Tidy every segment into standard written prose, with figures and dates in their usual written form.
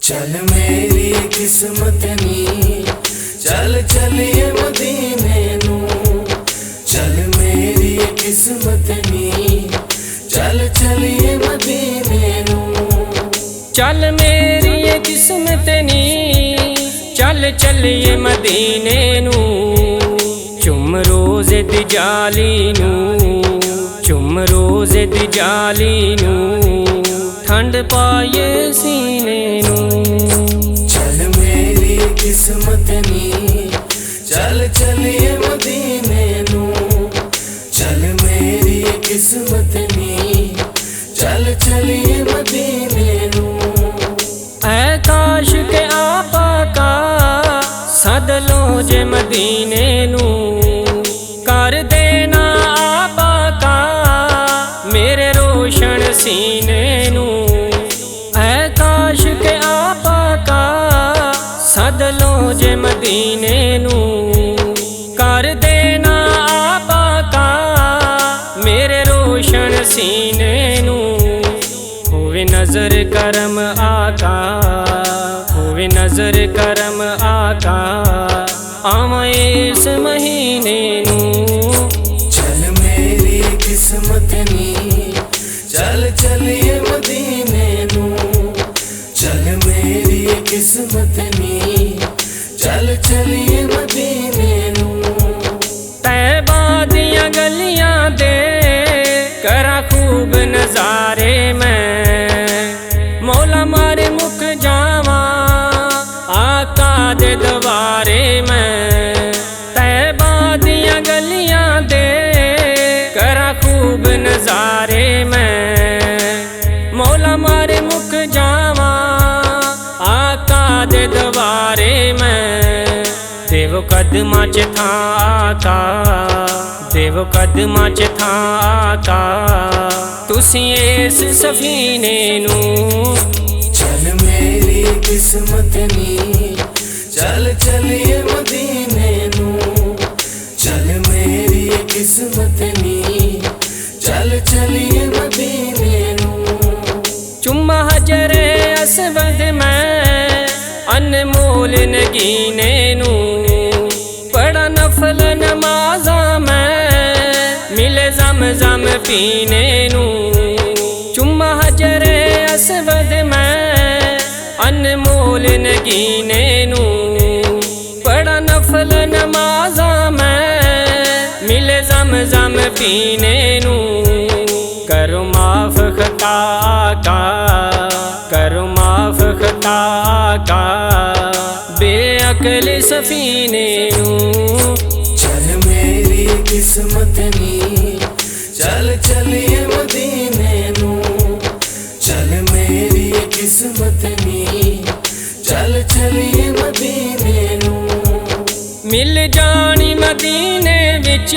चल मेरी किस्मत नी चल चलिए मदीने नू। चल मेरी किस्मत नी चल चलिए मदीने नू। चल मेरी किस्मत नी चल चलिए मदीने नू। चुम रोज़े दी जाली नू, चुम रोज़े दी जाली नू, ठंड पाए सीने नू। चल मेरी किस्मत नी चल चलिए मदीने नू। चल मेरी किस्मत नी चल चलिए मदीने नू। ऐ काश के आपा का सद लो जे मदीने नू। कर देना आपा का मेरे रोशन सीने नू। ऐ काश के आपा का सद लो जे मदीने नू। कर देना आपा का मेरे रोशन सीने नू। होवे नजर करम आका, होवे नजर करम आका, आवा इस महीने नू। चल मेरी किस्मत नी चल चलिए मदीने नू। चल मेरी किस्मत नी चल चलिए मदीने नू। तैबा दियां गलियां दे करा खूब नजारे में। मौला मारे मुख जावा आका दे दवारे में। तैबा दियां गलियां दे करा खूब नजारे में। मौला मारे मुख जावा आका दे दवारे में। देव कदमा च था आका, देव कदमा च था आका, तुसी इस सफीने नू। चल मेरी किस्मत नी चल चलिए मदीने नू। चल मेरी किस्मत नी चल चलिए मदीने नू। चुम्मा हजरे असवद में अनमोल नगीने नू। बड़ा नफल नमाजा में मिले जम जम पीने नू। चुम्मा हजरे असवद में अनमोल नगीने नू। बड़ा नफल नमाजा में मिले जम जम पीने नू। करो माफ खता का, करो माफ खता का, बेअक्ल सफीने नू। चल मेरी किस्मत नी चल चलिए मदीने नू। चल मेरी किस्मत नी चल चलिए मदीने नू। मिल जानी मदीने विच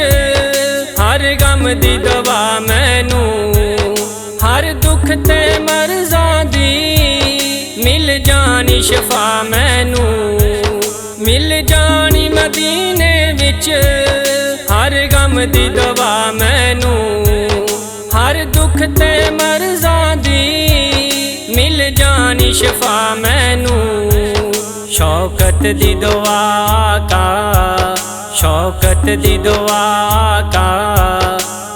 हर गम दी दवा मैनू। हर दुख ते मर्ज़ा दी मिल जानी शफा मैनू। मिल जानी मदीने विच हर गम दी दवा मैनू। हर दुख ते मर्ज़ा दी मिल जानी शफा मैनू। शौकत दी दुआ का, शौकत दी दुआ का,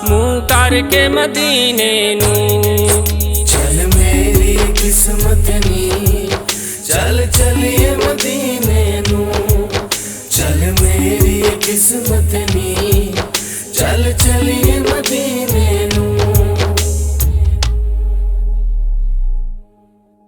मुँह करके मदीने नू। चल मेरी किस्मत नी चल चलिए मदीने नू। चल मेरी किस्मत नी चल चलिए